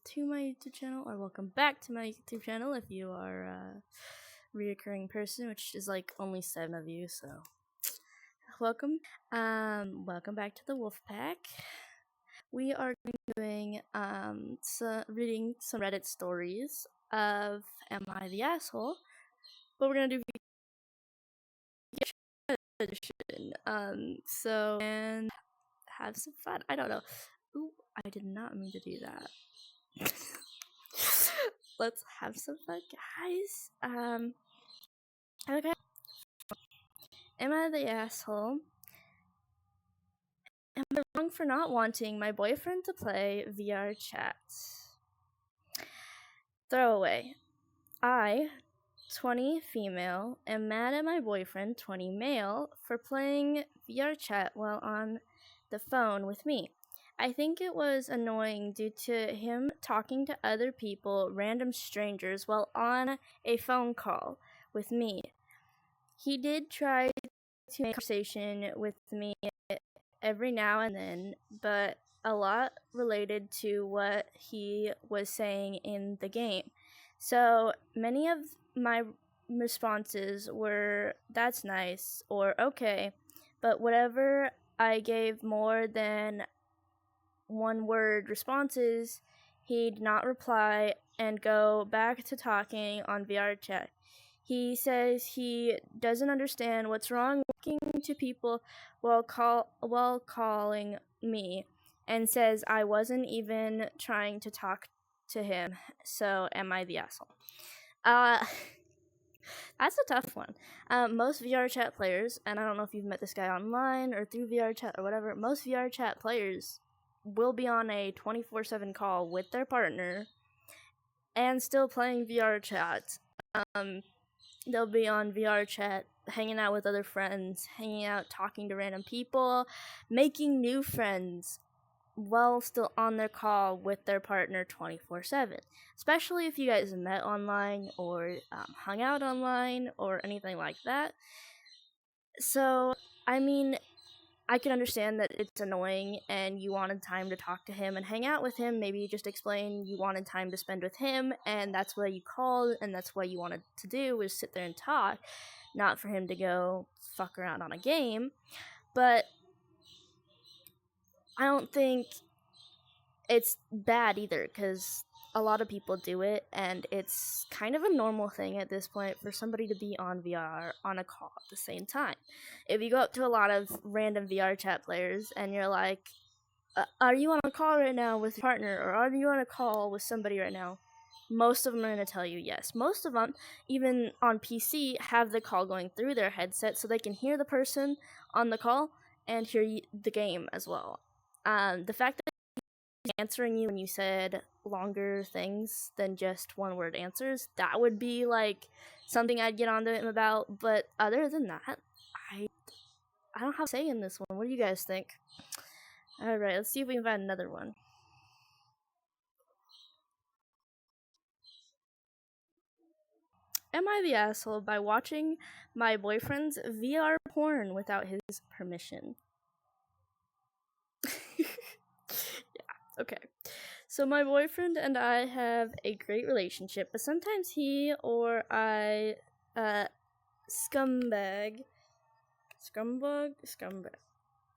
to my YouTube channel, or welcome back to my YouTube channel if you are a reoccurring person, which is like only 7 of you, so welcome. Welcome back to the Wolf Pack. We are doing reading some Reddit stories of Am I the Asshole? But we're gonna do edition. So and have some fun. I don't know. Ooh, I did not mean to do that. Let's have some fun, guys. Okay. Am I the asshole? Am I wrong for not wanting my boyfriend to play VRChat? Throwaway. I, 20 female, am mad at my boyfriend, 20 male, for playing VRChat while on the phone with me. I think it was annoying due to him talking to other people, random strangers, while on a phone call with me. He did try to make conversation with me every now and then, but a lot related to what he was saying in the game. So many of my responses were, "That's nice," or "Okay," but whatever I gave more than one-word responses, he'd not reply and go back to talking on VRChat. He says he doesn't understand what's wrong with talking to people while calling me, and says I wasn't even trying to talk to him. So am I the asshole? That's a tough one. Most VRChat players, and I don't know if you've met this guy online or through VRChat or whatever, most VRChat players will be on a 24/7 call with their partner and still playing VRChat. They'll be on VRChat, hanging out with other friends, hanging out, talking to random people, making new friends while still on their call with their partner 24/7. Especially if you guys met online or hung out online or anything like that. So, I mean, I can understand that it's annoying and you wanted time to talk to him and hang out with him. Maybe you just explain you wanted time to spend with him, and that's what you called, and that's what you wanted to do, was sit there and talk, not for him to go fuck around on a game. But I don't think it's bad either, because a lot of people do it, and it's kind of a normal thing at this point for somebody to be on VR on a call at the same time. If you go up to a lot of random VRChat players and you're like, are you on a call right now with your partner, or are you on a call with somebody right now? Most of them are going to tell you yes. Most of them, even on PC, have the call going through their headset so they can hear the person on the call and hear the game as well. The fact that answering you when you said longer things than just one-word answers, that would be like something I'd get onto him about. But other than that, I don't have a say in this one. What do you guys think? Alright, let's see if we can find another one. Am I the asshole by watching my boyfriend's VR porn without his permission? Yeah, okay. So my boyfriend and I have a great relationship, but sometimes he or I scumbag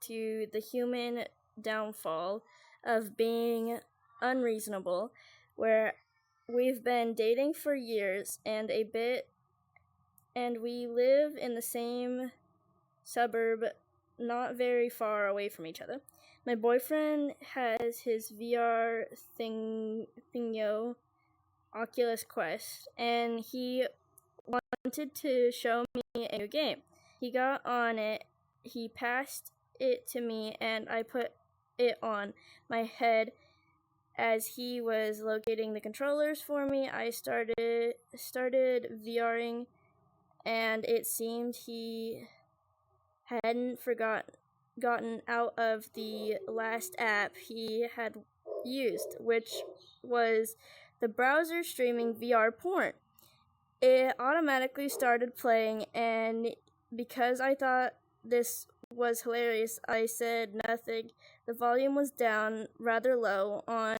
to the human downfall of being unreasonable, where we've been dating for years and we live in the same suburb, not very far away from each other. My boyfriend has his VR thingo, Oculus Quest, and he wanted to show me a new game. He got on it, he passed it to me, and I put it on my head. As he was locating the controllers for me, I started VRing, and it seemed he hadn't gotten out of the last app he had used, which was the browser streaming VR porn. It automatically started playing, and because I thought this was hilarious, I said nothing. The volume was down rather low on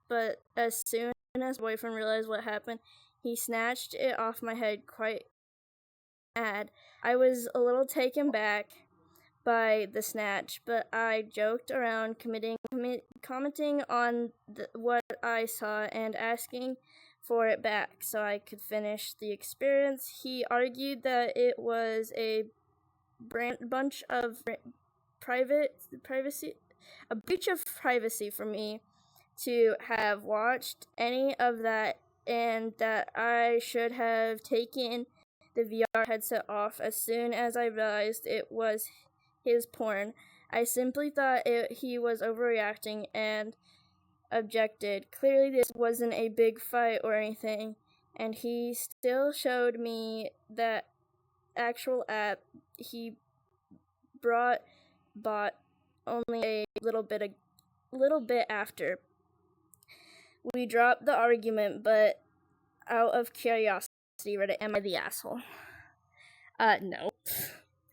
but as soon as my boyfriend realized what happened, he snatched it off my head quite mad. I was a little taken back by the snatch, but I joked around, commenting on what I saw and asking for it back so I could finish the experience. He argued that it was a bunch of privacy, a breach of privacy for me to have watched any of that, and that I should have taken the VR headset off as soon as I realized it was his porn. I simply thought he was overreacting and objected. Clearly, this wasn't a big fight or anything, and he still showed me that actual app he bought only a little bit after. We dropped the argument, but out of curiosity, Reddit, am I the asshole? No.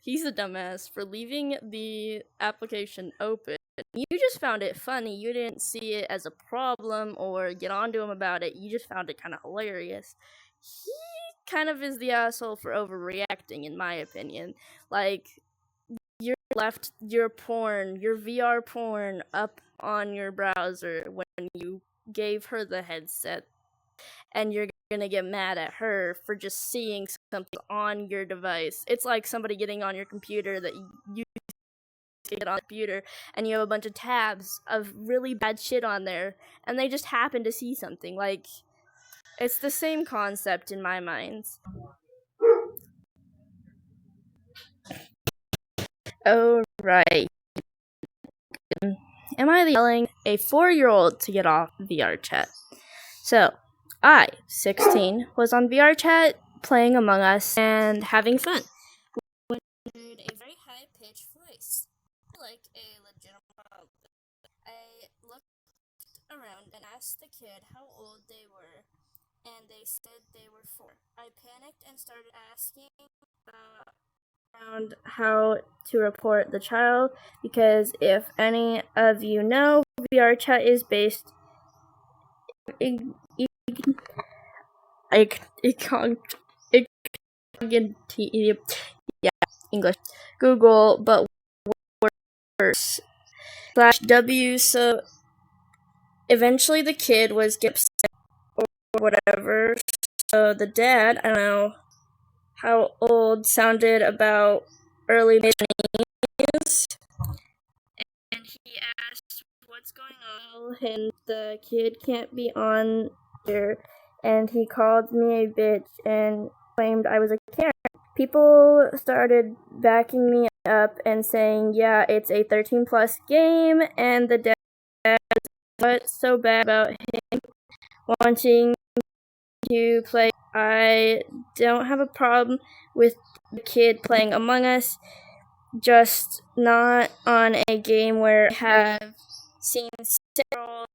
He's a dumbass for leaving the application open. You just found it funny. You didn't see it as a problem or get onto him about it. You just found it kind of hilarious. He kind of is the asshole for overreacting, in my opinion. Like, you left your VR porn up on your browser when you gave her the headset, and you're gonna get mad at her for just seeing something on your device. It's like somebody getting on your computer that you get on the computer and you have a bunch of tabs of really bad shit on there, and they just happen to see something. Like, it's the same concept in my mind. Oh, right. Am I telling a 4-year-old to get off VRChat? So, I, 16, was on VRChat playing Among Us and having fun. When I heard a very high-pitched voice, like a legitimate child. I looked around and asked the kid how old they were, and they said they were 4. I panicked and started asking around how to report the child, because if any of you know, VRChat is based English Google, but worse /W. So eventually the kid was get upset or whatever. So the dad, I don't know how old, sounded about early mid-20s, and he asked what's going on, and the kid can't be on here, and he called me a bitch and claimed I was a Karen. People started backing me up and saying, yeah, it's a 13 plus game, and the dad, what's so bad about him wanting to play. I don't have a problem with the kid playing Among Us, just not on a game where I have seen several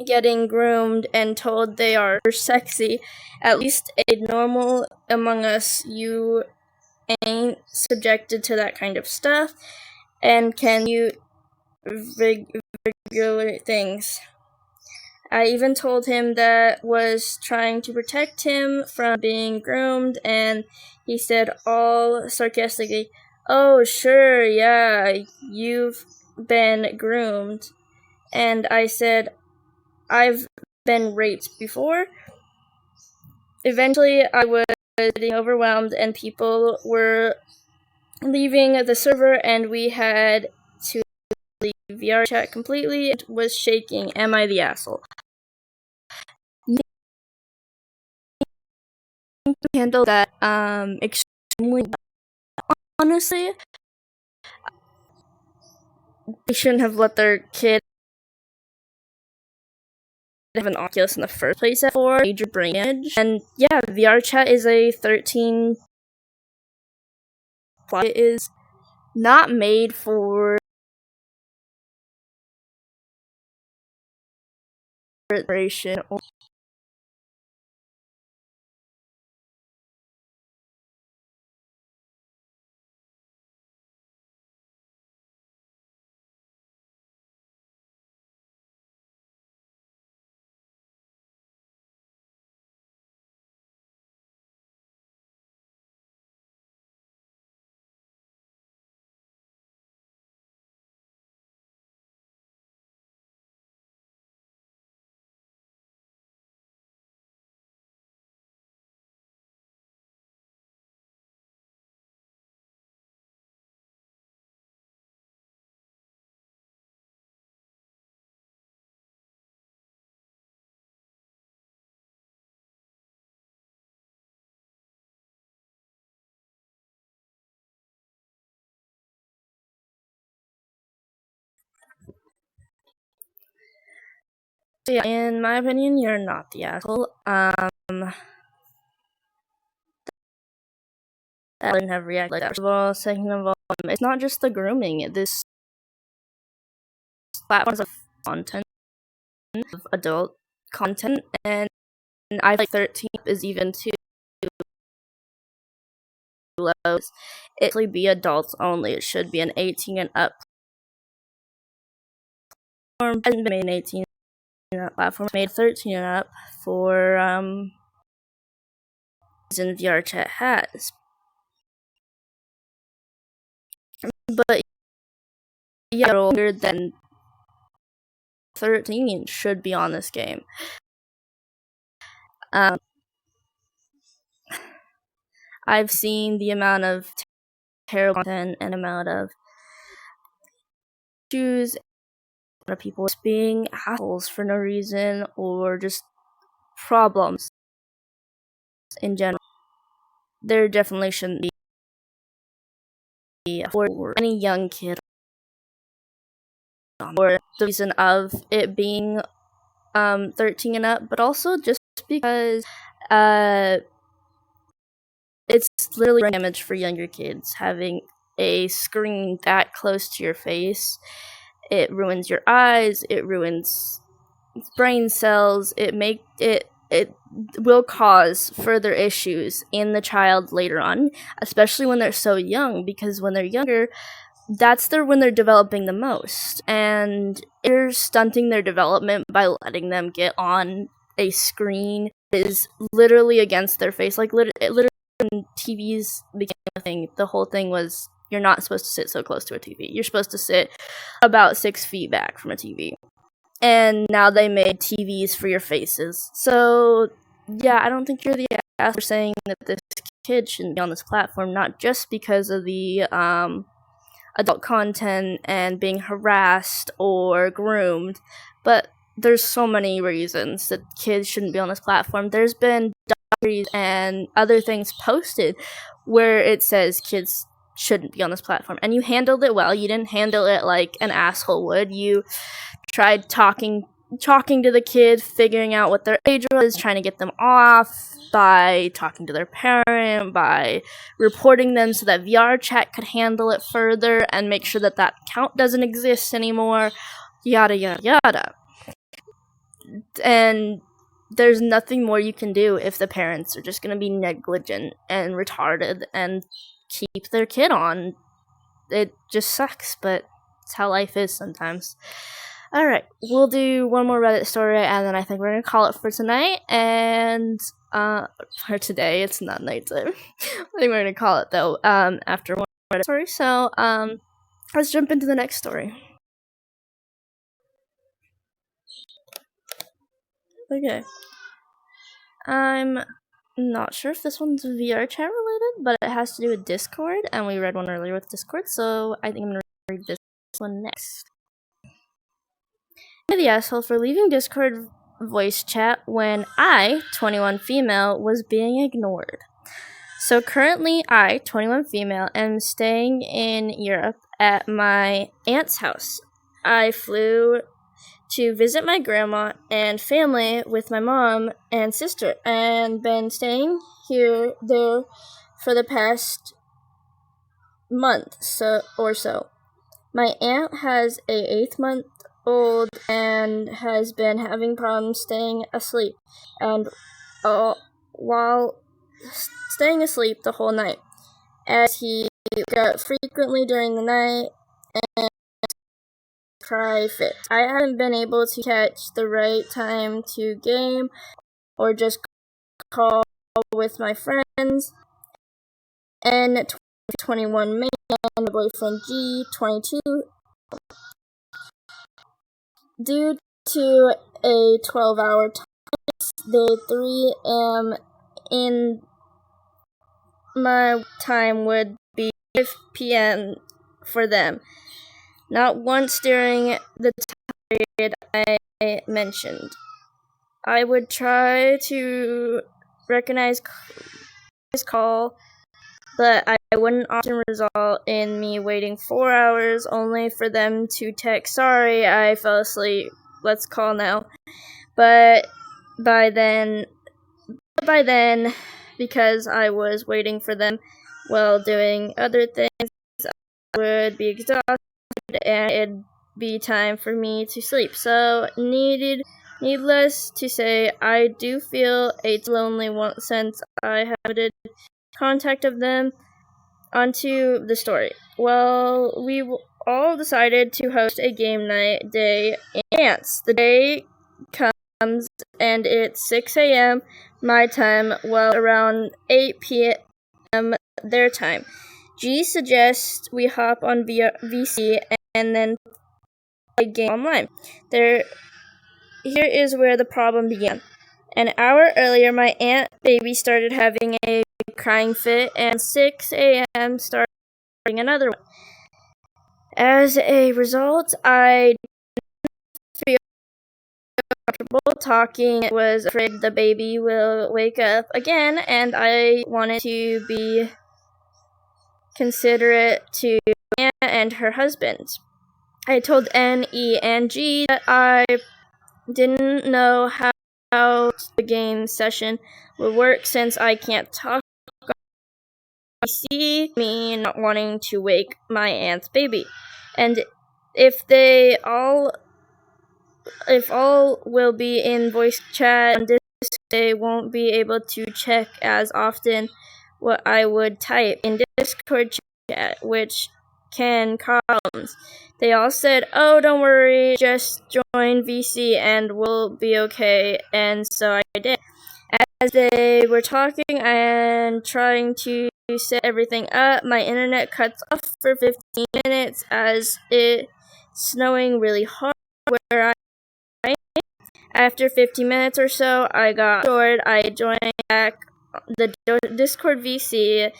getting groomed and told they are sexy. At least a normal Among Us, you ain't subjected to that kind of stuff, and can you regular things. I even told him that was trying to protect him from being groomed, and he said all sarcastically, oh, sure, yeah, you've been groomed. And I said, I've been raped before. Eventually, I was getting overwhelmed, and people were leaving the server, and we had to leave VRChat completely. It was shaking. Am I the asshole? Handle that extremely well. Honestly, they shouldn't have let their kid have an Oculus in the first place for major brain damage. And yeah, VRChat is a 13 plus. It is not made for generation or yeah, in my opinion, you're not the asshole. I wouldn't have reacted like that. First of all, second of all, it's not just the grooming. This platforms of content, of adult content, and I feel like 13 is even too low. It should be adults only. It should be an 18 and up platform. It hasn't been made an 18 and up platform. It's made 13 and up for reason VRChat has. But yeah, older than 13 should be on this game. I've seen the amount of terrible content and amount of issues, of people just being assholes for no reason or just problems in general. There definitely shouldn't be for any young kid, or the reason of it being 13 and up, but also just because it's literally brain damage for younger kids having a screen that close to your face. It ruins your eyes, it ruins brain cells, it will cause further issues in the child later on, especially when they're so young, because when they're younger, that's when they're developing the most, and you're stunting their development by letting them get on a screen that is literally against their face. Like literally when TVs became a thing, the whole thing was you're not supposed to sit so close to a TV. You're supposed to sit about 6 feet back from a TV. And now they made TVs for your faces. So yeah, I don't think you're the ass for saying that this kid shouldn't be on this platform, not just because of the adult content and being harassed or groomed, but there's so many reasons that kids shouldn't be on this platform. There's been documentaries and other things posted where it says kids shouldn't be on this platform, and you handled it well. You didn't handle it like an asshole would. You tried talking to the kid, figuring out what their age was, trying to get them off by talking to their parent, by reporting them so that VRChat could handle it further and make sure that that account doesn't exist anymore, yada yada yada. And there's nothing more you can do if the parents are just going to be negligent and retarded and keep their kid on. It just sucks, but it's how life is sometimes. Alright, we'll do one more Reddit story, and then I think we're going to call it for tonight, and, for today, it's not nighttime. I think we're going to call it, though, after one Reddit story, so, let's jump into the next story. Okay. I'm not sure if this one's VRChat related, but it has to do with Discord, and we read one earlier with Discord, so I think I'm going to read this one next. The asshole for leaving Discord voice chat when I, 21 female, was being ignored. So currently I, 21 female, am staying in Europe at my aunt's house. I flew to visit my grandma and family with my mom and sister, and been staying there for the past month or so. My aunt has a 8-month-old and has been having problems staying asleep, and while staying asleep the whole night, as he got frequently during the night and cry fit. I haven't been able to catch the right time to game or just call with my friends. And 21 man, the boyfriend G, 22. Due to a 12-hour time, the 3 a.m. in my time would be 5 p.m. for them. Not once during the time period I mentioned. I would try to recognize his call, but I wouldn't often result in me waiting 4 hours only for them to text, "Sorry, I fell asleep." let's call now. But by then, because I was waiting for them while doing other things, I would be exhausted and it'd be time for me to sleep. So, needless to say, I do feel it's lonely since I have limited contact of them. Onto the story. Well, we all decided to host a game night day in advance. The day comes and it's 6 a.m. my time, well, around 8 p.m. their time. G suggests we hop on VC and then play a game online. Here is where the problem began. An hour earlier, my aunt baby started having a crying fit, and 6 a.m. started another one. As a result, I didn't feel comfortable talking. I was afraid the baby will wake up again, and I wanted to be considerate to Anna and her husband. I told N, E, and G that I didn't know how the game session would work since I can't talk. See me not wanting to wake my aunt's baby, and if all will be in voice chat on this, they won't be able to check as often what I would type in Discord chat, which can cause problems. They all said, "Oh, don't worry, just join VC and we'll be okay," and so I did. As they were talking and trying to set everything up, my internet cuts off for 15 minutes as it's snowing really hard where I am. After 15 minutes or so, I got bored. I joined back the Discord VC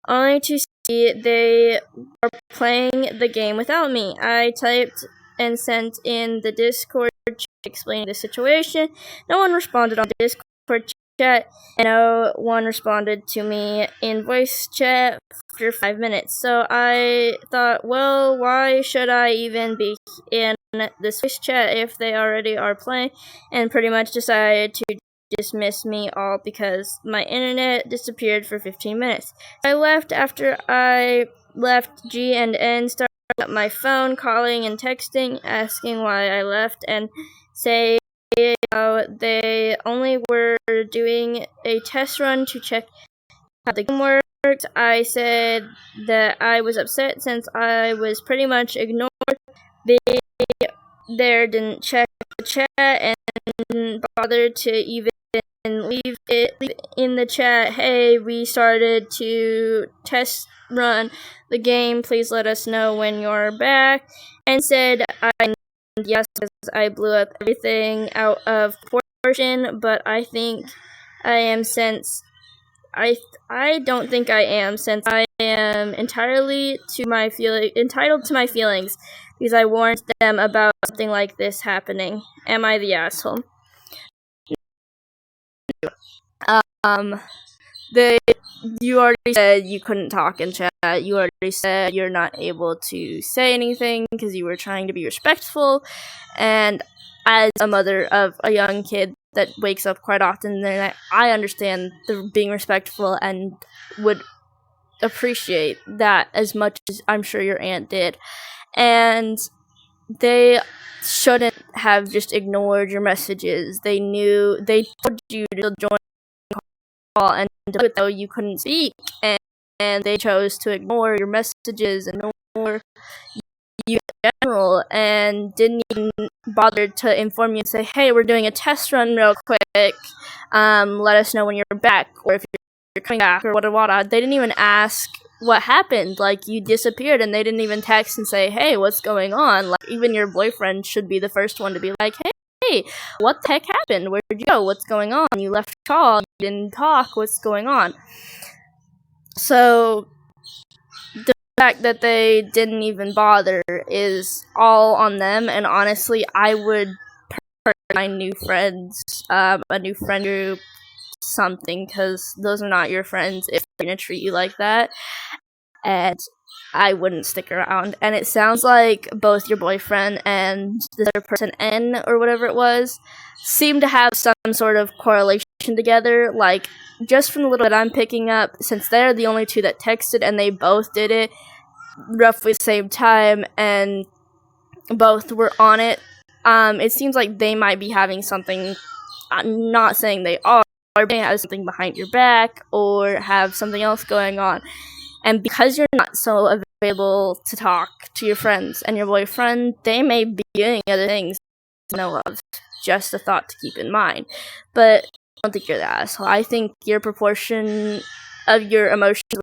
only to see they were playing the game without me. I typed and sent in the Discord chat explaining the situation. No one responded on the Discord chat, and no one responded to me in voice chat after 5 minutes. So I thought, well, why should I even be in this voice chat if they already are playing? And pretty much decided to dismiss me all because my internet disappeared for 15 minutes. I left. After I left, G and N started up my phone, calling and texting, asking why I left, and saying how they only were doing a test run to check how the game worked. I said that I was upset since I was pretty much ignored. They didn't check the chat and didn't bother to even leave it in the chat. Hey, we started to test run the game. Please let us know when you're back. And said yes, because I blew up everything out of proportion, but I think I am since I don't think I am, since I am entitled to my feelings because I warned them about something like this happening. Am I the asshole? You already said you couldn't talk in chat. You already said you're not able to say anything because you were trying to be respectful. And as a mother of a young kid that wakes up quite often, then I understand the being respectful and would appreciate that as much as I'm sure your aunt did. And they shouldn't have just ignored your messages. They told you to join call and though you couldn't speak, and they chose to ignore your messages and ignore you in general and didn't even bother to inform you and say, hey, we're doing a test run real quick, let us know when you're back or if you're coming back or wada. They didn't even ask what happened. Like, you disappeared and they didn't even text and say, hey, what's going on? Like, even your boyfriend should be the first one to be like, hey, what the heck happened? Where'd you go? What's going on? You left the call, you didn't talk, what's going on? So the fact that they didn't even bother is all on them, and honestly, I would my new friends, a new friend group, something, because those are not your friends if they're gonna treat you like that. And I wouldn't stick around. And it sounds like both your boyfriend and the other person, N or whatever it was, seem to have some sort of correlation together. Like, just from the little bit I'm picking up, since they're the only two that texted and they both did it roughly the same time and both were on it, it seems like they might be having something. I'm not saying they are, but they have something behind your back or have something else going on. And because you're not so available to talk to your friends and your boyfriend, they may be doing other things to know of. Just a thought to keep in mind. But I don't think you're the asshole. I think your proportion of your emotions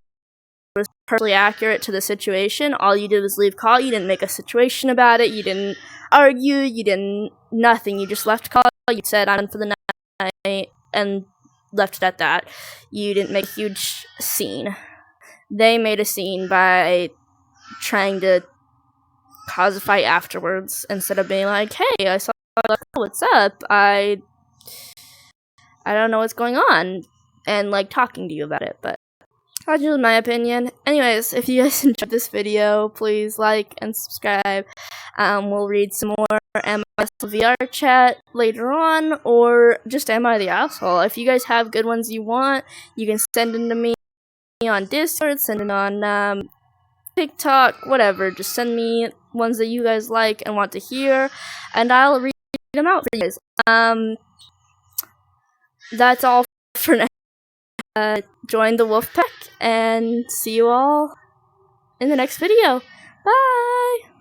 was perfectly accurate to the situation. All you did was leave call. You didn't make a situation about it. You didn't argue. You didn't nothing. You just left call. You said, I'm done for the night, and left it at that. You didn't make a huge scene. They made a scene by trying to cause a fight afterwards instead of being like, hey, I saw what's up, I don't know what's going on, and like talking to you about it. But that's just my opinion. Anyways, if you guys enjoyed this video, please like and subscribe. We'll read some more Am I the VR chat later on, or just Am I the asshole? If you guys have good ones you want, you can send them to me on Discord, send it on TikTok, whatever. Just send me ones that you guys like and want to hear, and I'll read them out for you guys. That's all for now. Join the Wolfpack, and see you all in the next video. Bye!